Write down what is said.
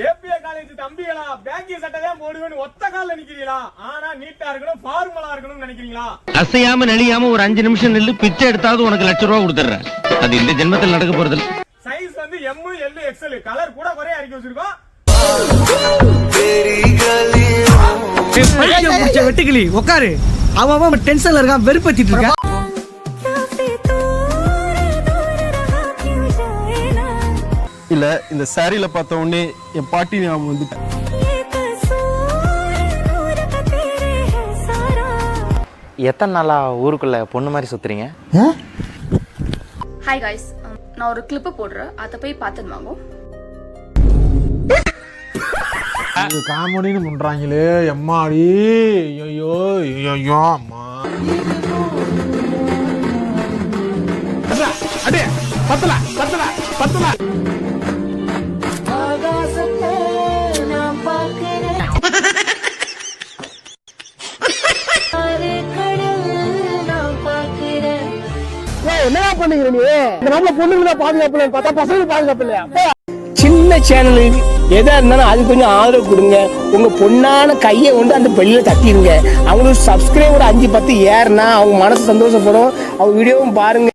ABA college தம்பிகளா பேங்கி சட்டை தான் போடுவேன்னு ஒத்த கால்ல நிக்கிறீங்களா? ஆனா நீட்டா இருக்கணும் ஃபார்மலா இருக்கணும்னு நினைக்கிறீங்களா? அசையாம நெளியாம ஒரு 5 நிமிஷம் நில்லு, பிச்சை எடுத்தாவது உனக்கு ₹1,00,000 கொடுத்துறேன். அது இந்த ஜென்மத்தில் நடக்க போறது. சைஸ் வந்து எம் எல் எக்ஸ்எல், கலர் கூட குறைய அடிக்க வச்சிருக்கோம். வெட்டுக்கிளி உட்காரு, அவன் டென்ஷன்ல இருக்கான், வெறுப்பத்திட்டு இருக்கான். இல்ல இந்த சாரியில பார்த்த உடனே என் பாட்டி ஞாபகம் வந்துட்டேன். எத்தனை நாளா ஊருக்குள்ள பொண்ணு மாதிரி சுத்துறீங்க? ஹாய் காய்ஸ், நான் ஒரு கிளிப்பு போடுறேன், அதை போய் பார்த்துட்டு வாங்க. காமெடின்னு பண்றாங்களே எம்மாடி, ஐயோ ஐயோ அம்மா. அடே பத்தல பத்தல பத்தல. என்ன பண்ணுகிற நீ? நம்ம பொண்ணுங்க பாதுகாப்பு பார்த்தா பசங்க பாதுகாப்பு இல்லையா? சின்ன சேனல் எதா இருந்தாலும் அது கொஞ்சம் ஆதரவு கொடுங்க. உங்க பொண்ணான கையை கொண்டு அந்த பெல்ல தட்டிடுங்க. அவங்களுக்கு சப்ஸ்கிரைபர் 5-10 ஏறுனா அவங்க மனசு சந்தோஷப்படும். அவங்க வீடியோவும் பாருங்க.